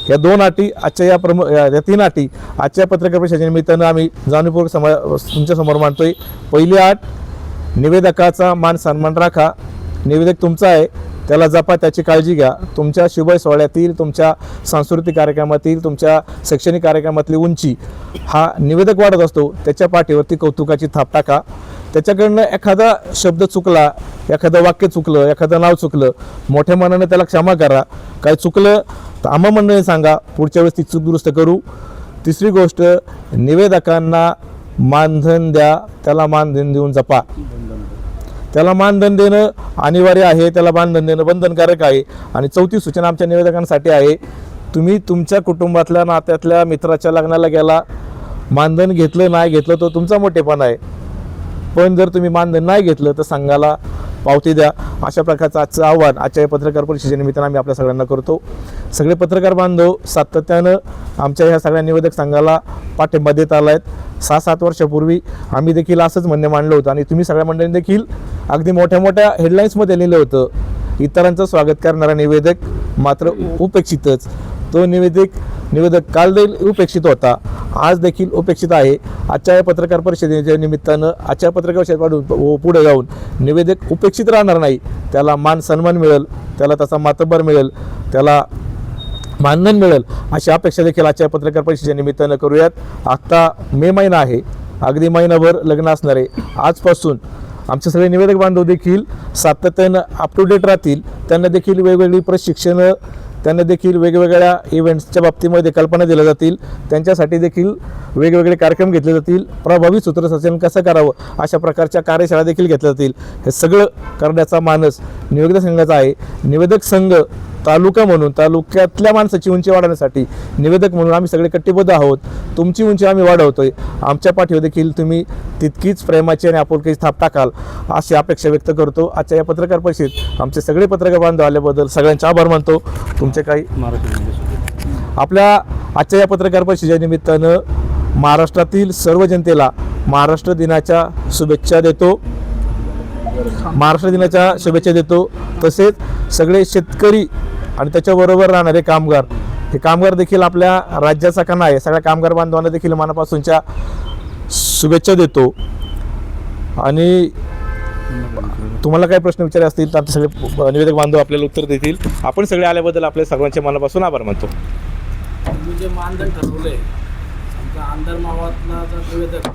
या 2 अटी आजच्या या 3 अटी आजच्या पत्रकार परिषदेच्या निमित्तानं आम्ही जाणीवपूर्वक तुमच्यासमोर मांडतोय. पहिली अट, निवेदकाचा मान सन्मान राखा. निवेदक तुमचा आहे, त्याला जपा, त्याची काळजी घ्या. तुमच्या शुभ सोहळ्यातील, तुमच्या सांस्कृतिक कार्यक्रमातील, तुमच्या शैक्षणिक कार्यक्रमातली उंची हा निवेदक वाढत असतो. त्याच्या पाठीवरती कौतुकाची थाप टाका. त्याच्याकडनं एखादा शब्द चुकला, एखादं वाक्य चुकलं, एखादं नाव चुकलं, मोठ्या मनाने त्याला क्षमा करा. काय चुकलं तर आम्हा मंडळी सांगा, पुढच्या वेळेस ती चूक दुरुस्त करू. तिसरी गोष्ट, निवेदकांना मानधन द्या, त्याला मानधन देऊन जपा. त्याला मानधन देणं अनिवार्य आहे, त्याला मानधन देणं बंधनकारक आहे. आणि चौथी सूचना आमच्या निवेदकांसाठी आहे, तुम्ही तुमच्या कुटुंबातल्या नात्यातल्या मित्राच्या लग्नाला गेला, मानधन घेतलं नाही घेतलं तो तुमचा मोठेपणा आहे, पण जर तुम्ही मानधन नाही घेतलं तर संघाला पावती द्या. अशा प्रकारचं आजचं आव्हान आजच्या या पत्रकार परिषदेच्या निमित्तानं आम्ही आपल्या सगळ्यांना करतो. सगळे पत्रकार बांधव सातत्यानं आमच्या ह्या सगळ्या निवेदक संघाला पाठिंबा देत आला आहेत. 6-7 वर्षापूर्वी आम्ही देखील असंच म्हणणं मांडलं होतं आणि तुम्ही सगळ्या मंडळींनी देखील अगदी मोठ्या मोठ्या हेडलाईन्समध्ये लिहिलं होतं, इतरांचं स्वागत करणारा निवेदक मात्र उपेक्षितच. तो निवेदक काल देखील उपेक्षित होता, आज देखील उपेक्षित आहे. आजच्या या पत्रकार परिषदेच्या निमित्तानं आजच्या पत्रकार परिषदेपासून पुढे जाऊन निवेदक उपेक्षित राहणार नाही, त्याला मान सन्मान मिळेल, त्याला त्याचा मातब्बर मिळेल, त्याला मानधन मिळेल अशी अपेक्षा देखील आजच्या पत्रकार परिषदेच्या निमित्तानं करूयात. आत्ता मे महिना आहे, अगदी महिनाभर लग्न असणार आहे. आजपासून आमचे सगळे निवेदक बांधव देखील सातत्यानं अप टू डेट राहतील. त्यांना देखील वेगवेगळी प्रशिक्षणं, त्यांना देखील वेगवेगळ्या इव्हेंट्सच्या बाबतीमध्ये कल्पना दिल्या जातील, त्यांच्यासाठी देखील वेगवेगळे कार्यक्रम घेतले जातील. प्रभावी सूत्रसंचालन कसं करावं अशा प्रकारच्या कार्यशाळा देखील घेतल्या जातील. हे सगळं करण्याचा मानस निवेदक संघाचा आहे. निवेदक संघ तालुका म्हणून, तालुक्यातल्या माणसाची उंची वाढवण्यासाठी निवेदक म्हणून आम्ही सगळे कटिबद्ध आहोत. तुमची उंची आम्ही वाढवतोय, आमच्या पाठीवर देखील तुम्ही तितकीच प्रेमाची आणि आपुलकीची थाप टाकाल अशी अपेक्षा व्यक्त करतो. आजच्या या पत्रकार परिषदेत आमचे सगळे पत्रकार बांधव आल्याबद्दल सगळ्यांचे आभार मानतो. तुमचे काही आपल्या आजच्या या पत्रकार परिषदेच्या निमित्तानं महाराष्ट्रातील सर्व जनतेला महाराष्ट्र दिनाच्या शुभेच्छा देतो. तसेच सगळे शेतकरी आणि त्याच्याबरोबर राहणारे कामगार, हे कामगार देखील आपल्या राज्याचा कणा आहे. सगळ्या कामगार बांधवांना देखील मनापासूनच्या शुभेच्छा देतो. आणि तुम्हाला काही प्रश्न विचारले असतील तर आमचे सगळे निवेदक बांधव आपल्याला उत्तर देतील. आपण सगळे आल्याबद्दल आपल्या सर्वांच्या मनापासून आभार मानतो. तुम्ही जे मानधन ठरवलंय, समजा आमदार मावळातला जर निवेदक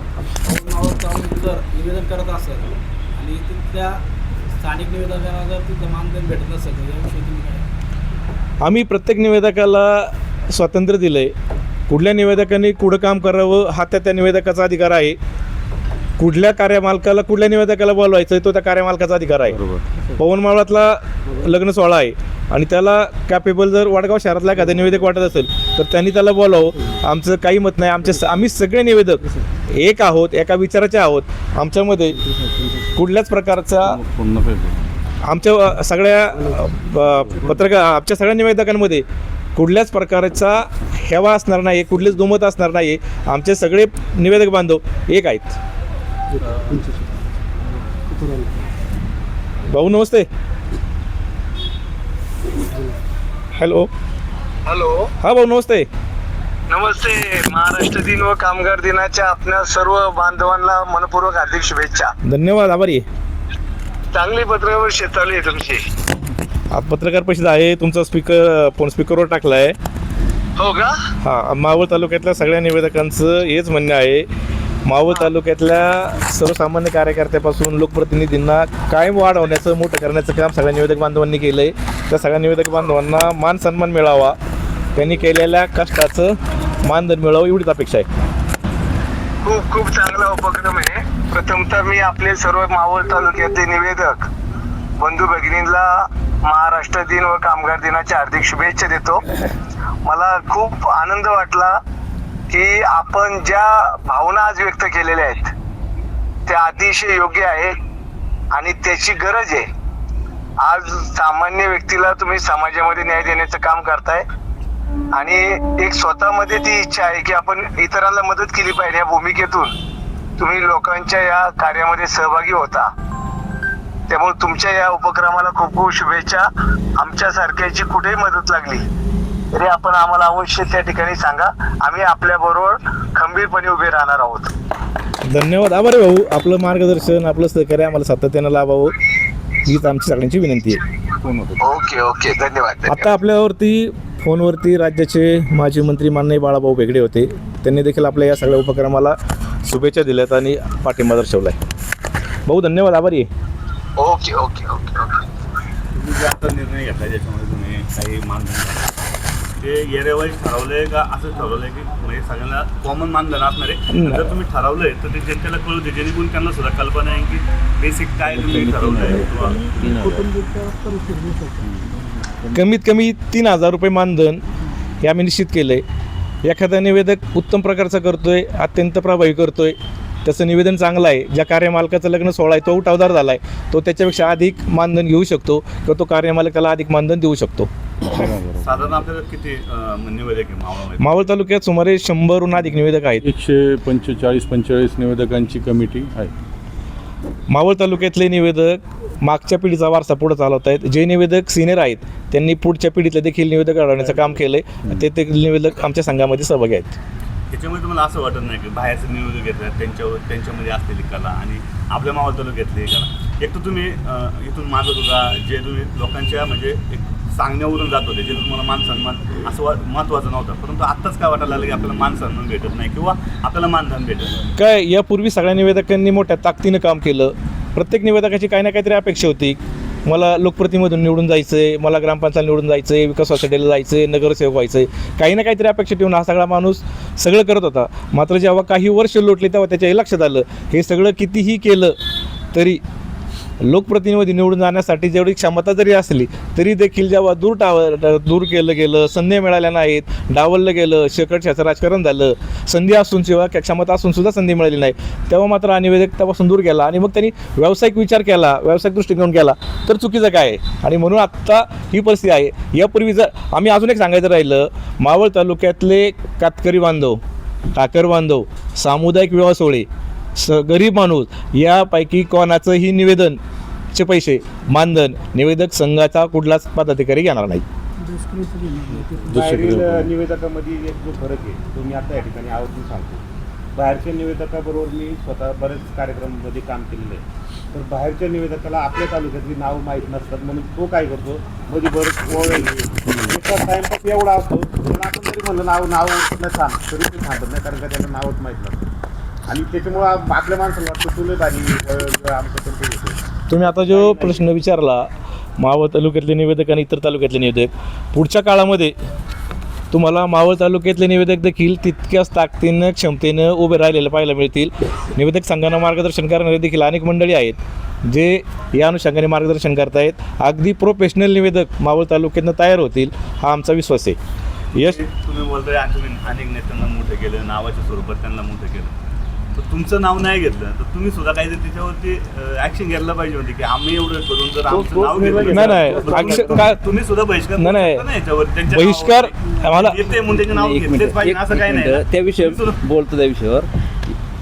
मावळात जाऊन जर निवेदन करत असेल आणि तिथल्या स्थानिक निवेदकांना जर तिथं मानधन भेटत नसेल तर याविषयी तुम्ही काय? आम्ही प्रत्येक निवेदकाला स्वातंत्र्य दिलं आहे. कुठल्या निवेदकांनी कुठं काम करावं हा त्या निवेदकाचा अधिकार आहे. कुठल्या कार्यमालकाला कुठल्या निवेदकाला बोलवायचं तो त्या कार्यमालकाचा अधिकार आहे. पवन मावळातला लग्न सोहळा आहे आणि त्याला कॅपेबल जर वडगाव शहरातला एखादा निवेदक वाटत असेल तर त्यांनी त्याला बोलावं. आमचं काही मत नाही. आम्ही सगळे निवेदक एक आहोत, एका विचाराचे आहोत. आमच्यामध्ये कुठल्याच प्रकारचा आमच्या सगळ्या आमच्या सगळ्या निवेदकांमध्ये कुठल्याच प्रकारचा हेवा असणार नाही, कुठलेच दुमत असणार नाही. आमचे सगळे निवेदक बांधव एक आहेत. भाऊ नमस्ते. हॅलो हा भाऊ नमस्ते. नमस्ते. महाराष्ट्र दिन व कामगार दिनाच्या आपल्या सर्व बांधवांना मनपूर्वक हार्दिक शुभेच्छा. धन्यवाद. आभारी आहे. चांगली पत्रकार परिषद चालू आहे तुमची. पत्रकार परिषद आहे. तुमचा फोन स्पीकरवर टाकला आहे. हो का? हा, मावळ तालुक्यातल्या सगळ्या निवेदकांचं हेच म्हणणं आहे. मावळ तालुक्यातल्या सर्वसामान्य कार्यकर्त्यापासून लोकप्रतिनिधींना कायम वाढवण्याचं, मोठं करण्याचं काम सगळ्या निवेदक बांधवांनी केलं आहे. त्या सगळ्या निवेदक बांधवांना मान सन्मान मिळावा, त्यांनी केलेल्या कष्टाचं मानधन मिळावं एवढीच अपेक्षा आहे. खूप खूप चांगला उपक्रम आहे. प्रथमतः मी आपले सर्व मावळ तालुक्यातले निवेदक बंधू भगिनींना महाराष्ट्र दिन व कामगार दिनाच्या हार्दिक शुभेच्छा देतो. मला खूप आनंद वाटला की आपण ज्या भावना आज व्यक्त केलेल्या आहेत त्या अतिशय योग्य आहेत आणि त्याची गरज आहे. आज सामान्य व्यक्तीला तुम्ही समाजामध्ये न्याय देण्याचं काम करताय आणि एक स्वतःमध्ये ती इच्छा आहे की आपण इतरांना मदत केली पाहिजे. या भूमिकेतून तुम्ही लोकांच्या या कार्यामध्ये सहभागी होता, त्यामुळे तुमच्या या उपक्रमाला खूप खूप शुभेच्छा. आमच्या सारख्याची कुठेही मदत लागली तरी आपण आम्हाला अवश्य त्या ठिकाणी सांगा. आम्ही आपल्या बरोबर खंबीरपणे उभे राहणार आहोत. धन्यवाद. आभारी भाऊ. आपलं मार्गदर्शन, आपलं सहकार्य आम्हाला सातत्यानं लाभावं हीच आमची सगळ्यांची विनंती आहे. Okay okay. धन्यवाद. आता आपल्यावरती फोनवरती राज्याचे माजी मंत्री माननीय बाळाभाऊ बेगडे होते. त्यांनी देखील आपल्या या सगळ्या उपक्रमाला शुभेच्छा दिल्यात आणि पाठिंबा दर्शवला आहे. भाऊ धन्यवाद. आभारी आहे. Okay okay okay okay. निर्णय घेतला ज्याच्यामध्ये तुम्ही काही मानधन ते एरियावाईज ठरवलंय का असं ठरवलंय की म्हणजे सगळ्यांना कॉमन मानधन असणार आहे? जर तुम्ही ठरवलंय तर ते जनतेला कळू दे, जेणेकरून त्यांना सुद्धा कल्पना आहे की बेसिक काय तुम्ही ठरवलंय किंवा कमीत कमी 3,000 रुपये मानधन हे आम्ही निश्चित केलं आहे. एखादा निवेदक उत्तम प्रकारचा करतोय, अत्यंत प्रभावी करतोय, त्याचं निवेदन चांगलं आहे, ज्या कार्यमालकाचं लग्न सोहळा आहे तो उठावदार झाला आहे, तो त्याच्यापेक्षा अधिक मानधन घेऊ शकतो किंवा तो कार्यमालकाला अधिक मानधन देऊ शकतो. साधारण आपल्याला किती निवेदक आहे मावळामध्ये? मावळ तालुक्यात सुमारे 100हून अधिक निवेदक आहेत. 145 निवेदकांची कमिटी आहे. मावळ तालुक्यातले निवेदक मागच्या पिढीचा वारसा पुढे चालवत आहेत. जे निवेदक सिनियर आहेत त्यांनी पुढच्या पिढीतले देखील निवेदक घडवण्याचं काम केलं आहे. ते निवेदक आमच्या संघामध्ये सहभागी आहेत. त्याच्यामुळे तुम्हाला असं वाटत नाही की बाहेरचे निवेदक घेतलं त्यांच्यामध्ये असलेली कला आणि आपल्या मावळ तालुक्यातली कला, एक तर तुम्ही इथून मागत होता जे तुम्ही लोकांच्या म्हणजे एक सांगण्यावरून जात होते, जे तुम्हाला मान सन्मान असं महत्त्वाचं नव्हतं, परंतु आत्ताच काय वाटायला लागलं की आपल्याला मान सन्मान भेटत नाही किंवा आपल्याला मानधन भेटत नाही? काय यापूर्वी सगळ्या निवेदकांनी मोठ्या ताकदीनं काम केलं. प्रत्येक निवेदकाची काही ना काहीतरी अपेक्षा होती. मला लोकप्रतिनिधीमधून निवडून जायचं आहे, मला ग्रामपंचायत निवडून जायचं आहे, विकास सोसायटीला जायचं आहे, नगरसेवक व्हायचं आहे, काही ना काहीतरी अपेक्षा ठेवून हा सगळा माणूस सगळं करत होता. मात्र जेव्हा काही वर्ष लोटले तेव्हा त्याच्या हे लक्षात आलं हे सगळं कितीही केलं तरी लोकप्रतिनिधी निवडून जाण्यासाठी जेवढी क्षमता जरी असली तरी देखील जेव्हा दूर केलं गेलं, संधी मिळाल्या नाहीत, डावललं गेलं, शेकडशाचं राजकारण झालं, संधी असून शिवाय क्षमता असून सुद्धा संधी मिळाली नाही, तेव्हा मात्र हा निवेदक त्यापासून दूर गेला आणि मग त्यांनी व्यावसायिक विचार केला, व्यावसायिक दृष्टिकोन केला, तर चुकीचं काय आहे? आणि म्हणून आत्ता ही परिस्थिती आहे. यापूर्वी जर आम्ही अजून एक सांगायचं राहिलं, मावळ तालुक्यातले कातकरी बांधव, ठाकर बांधव, सामुदायिक विवाह सोहळे, गरीब माणूस यापैकी कोणाचंही निवेदनचे पैसे मानधन निवेदक संघाचा कुठलाच पदाधिकारी घेणार नाही. बाहेरील निवेदकामध्ये एक जो फरक आहे तो मी आता या ठिकाणी आवर्जून सांगतो. बाहेरच्या निवेदकाबरोबर मी स्वतः बरेच कार्यक्रमामध्ये काम केलेलं आहे. तर बाहेरच्या निवेदकाला आपल्या तालुक्यातली नावं माहीत नसतात म्हणून तो काय करतो मध्ये बरंच ओळख टाइमपास एवढा असतो पण आपण जरी म्हणलं नाव सांग तरी ते सांगत नाही, कारण का त्याला नावच माहीत नसतं आणि त्याच्यामुळं आपल्या माणसाला वाटतं तुला भारी आमचं पण ते. तुम्ही आता जो प्रश्न विचारला मावळ तालुक्यातले निवेदक आणि इतर तालुक्यातले निवेदक, पुढच्या काळामध्ये तुम्हाला मावळ तालुक्यातले निवेदक देखील तितक्याच ताकदीनं क्षमतेनं उभे राहिलेले पाहायला मिळतील. निवेदक संघांना मार्गदर्शन करणारे देखील अनेक मंडळी आहेत जे या अनुषंगाने मार्गदर्शन करतायत. अगदी प्रोफेशनल निवेदक मावळ तालुक्यातनं तयार होतील हा आमचा विश्वास आहे. यश तुम्ही बोलताय तुम्ही अनेक नेत्यांना मोठं केलं, नावाच्या स्वरूपात त्यांना मोठं केलं, तर तुमचं नाव नाही घेतलं तर तुम्ही सुद्धा काहीतरी त्याच्यावरती ॲक्शन घ्यायला पाहिजे होती की आम्ही एवढं करून जर आमचं नाव घेतलं नाही तुम्ही सुद्धा बहिष्कार नाही याच्यावर बहिष्कार आम्हाला येते म्हणून त्यांचे नाव घेतलेच पाहिजे असं काही नाही. त्या विषयावर बोलतो, त्या विषयावर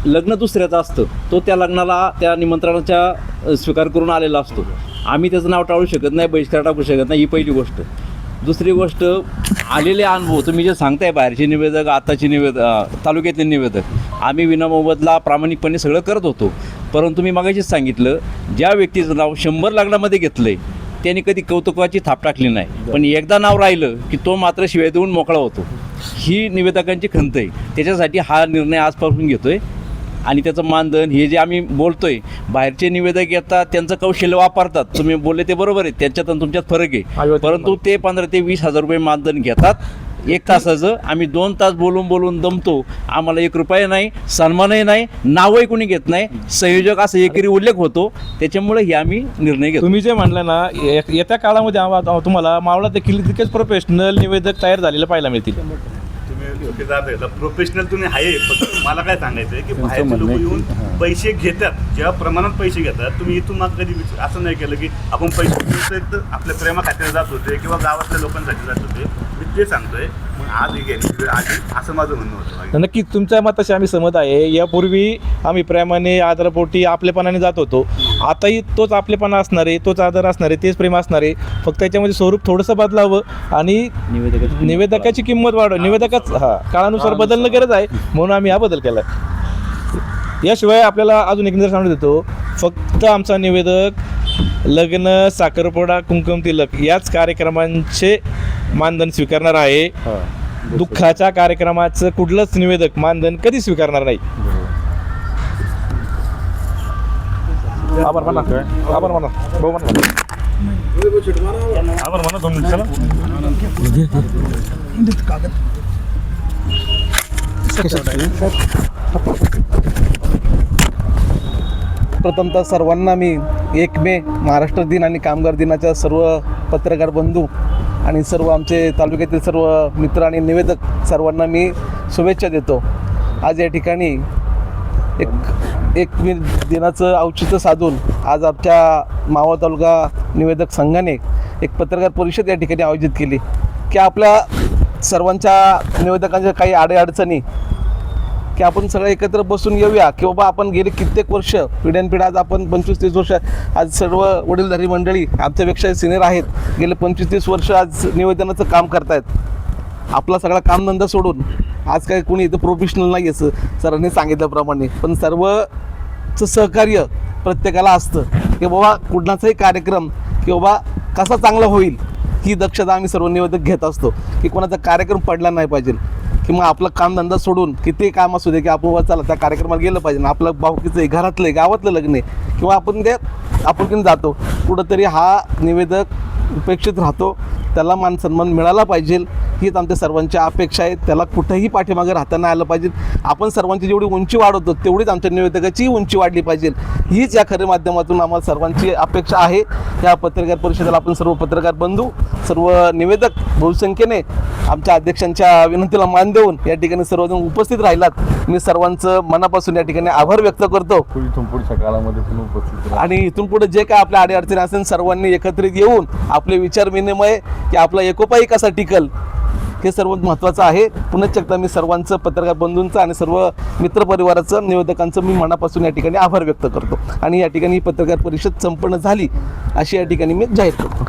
लग्न दुसऱ्याचं असतं, तो त्या लग्नाला त्या निमंत्रणाचा स्वीकार करून आलेला असतो. आम्ही त्याचं नाव टाळू शकत नाही, बहिष्कार टाकू शकत नाही, ही पहिली गोष्ट. दुसरी गोष्ट, आलेले अनुभव तुम्ही जे सांगताय बाहेरचे निवेदक, आताचे तालुक्यातले निवेदक, आम्ही विनामोबदला प्रामाणिकपणे सगळं करत होतो. परंतु मी मगाशीच सांगितलं ज्या व्यक्तीचं नाव 100 लग्नामध्ये घेतलं आहे त्यांनी कधी कौतुकाची थाप टाकली नाही, पण एकदा नाव राहिलं की तो मात्र शिवाय देऊन मोकळा होतो. ही निवेदकांची खंत आहे. त्याच्यासाठी हा निर्णय आजपासून घेतो आहे आणि त्याचं मानधन हे जे आम्ही बोलतोय, बाहेरचे निवेदक येतात त्यांचं कौशल्य वापरतात, तुम्ही बोलले ते बरोबर आहे, त्यांच्यात आणि तुमच्यात फरक आहे, परंतु ते 15 ते 20 हजार रुपये मानधन घेतात 1 तासाचं. आम्ही 2 तास बोलून दमतो, आम्हाला 1 रुपया नाही, सन्मानही नाही, नावही कोणी घेत नाही, संयोजक असं एकेरी उल्लेख होतो. त्याच्यामुळे हे आम्ही निर्णय घेतो. तुम्ही जे म्हटलं ना येत्या काळामध्ये तुम्हाला मावळात देखील तितकेच प्रोफेशनल निवेदक तयार झालेले पाहायला मिळतील. प्रोफेशनल तुम्ही आहे, फक्त मला काय सांगायचं आहे की बाहेरचे लोक येऊन पैसे घेतात, जेव्हा प्रमाणात पैसे घेतात, तुम्ही इथून मग कधी असं नाही केलं की आपण पैसे घेतोय तर आपल्या प्रेमा खात्याने जात होते किंवा गावातल्या लोकांसाठी जात होते. मी ते सांगतोय, मग आज असं माझं म्हणणं होतं. नक्की तुमच्या मताशी आम्ही सहमत आहे. यापूर्वी आम्ही प्रेमाने आदरापोटी आपलेपणाने जात होतो, आताही तोच आपलेपणा असणार आहे, तोच आदर असणार आहे, तेच प्रेम असणार आहे, फक्त याच्यामध्ये स्वरूप थोडंसं बदलावं आणि निवेदकाची किंमत वाढव. निवेदकाच काळानुसार बदलणं गरज आहे म्हणून आम्ही हा बदल केला आहे. याशिवाय आपल्याला अजून एक निर्णय देतो, फक्त आमचा निवेदक लग्न, साखरपुडा, कुंकुम तिलक याच कार्यक्रमांचे मानधन स्वीकारणार आहे. दुःखाच्या कार्यक्रमाचं कुठलंच निवेदक मानधन कधी स्वीकारणार नाही. आभार माना भाऊ म्हणा. आभार म्हणा तुम्ही चला. प्रथमतः सर्वांना मी 1 मे महाराष्ट्र दिन आणि कामगार दिनाच्या सर्व पत्रकार बंधू आणि सर्व आमचे तालुक्यातील सर्व मित्र आणि निवेदक सर्वांना मी शुभेच्छा देतो. आज या ठिकाणी एक मे दिनाचं औचित्य साधून आज आमच्या मावळ तालुका निवेदक संघाने एक पत्रकार परिषद या ठिकाणी आयोजित केली की आपल्या सर्वांच्या निवेदकांच्या काही अडीअडचणी की आपण सगळे एकत्र बसून येऊया की बाबा आपण गेले कित्येक वर्ष पिढ्यानपिढ्या आज आपण 25-30 वर्ष आज सर्व वडीलधारी मंडळी आमच्यापेक्षा सिनियर आहेत, गेले 25-30 वर्ष आज निवेदनाचं काम करतायत. आपला सगळा कामधंदा सोडून आज काय कोणी इथं प्रोफेशनल नाही असं सरांनी सांगितल्याप्रमाणे, पण सर्वचं सहकार्य प्रत्येकाला असतं की बाबा कुणाचाही कार्यक्रम की बाबा कसा चांगला होईल ही दक्षता आम्ही सर्व निवेदक घेत असतो की कोणाचा कार्यक्रम पडला नाही पाहिजे किंवा आपलं कामधंदा सोडून किती काम असू दे की आपण बाबा चला त्या कार्यक्रमाला गेलं पाहिजे. आपलं भाऊकीचं आहे, घरातलं आहे, गावातलं लग्न आहे किंवा आपण ते आपुलकीने जातो कुठंतरी हा निवेदक उपेक्षित राहतो, त्याला मान सन्मान मिळाला पाहिजे हीच आमच्या सर्वांची अपेक्षा आहे. त्याला कुठंही पाठीमागे राहता नाही आलं पाहिजे. आपण सर्वांची जेवढी उंची वाढवतो तेवढीच आमच्या निवेदकाची उंची वाढली पाहिजे हीच या खऱ्या माध्यमातून आम्हाला सर्वांची अपेक्षा आहे. या पत्रकार परिषदेला आपण सर्व पत्रकार बंधू सर्व निवेदक बहुसंख्येने आमच्या अध्यक्षांच्या विनंतीला मान देऊन या ठिकाणी सर्वजण उपस्थित राहिलात. मी सर्वांचं मनापासून या ठिकाणी आभार व्यक्त करतो पुढच्या काळामध्ये पण उपस्थित आणि इथून पुढे जे काय आपल्या अडीअडचणी असेल सर्वांनी एकत्रित येऊन आपले विचार विनिमय की आपला एकोपाही कसा टिकल हे सर्वात महत्त्वाचं आहे. पुनश्च एकदा मी सर्वांचं पत्रकार बंधूंचं आणि सर्व मित्रपरिवाराचं निवेदकांचं मी मनापासून या ठिकाणी आभार व्यक्त करतो आणि या ठिकाणी ही पत्रकार परिषद संपन्न झाली अशी या ठिकाणी मी जाहीर करतो.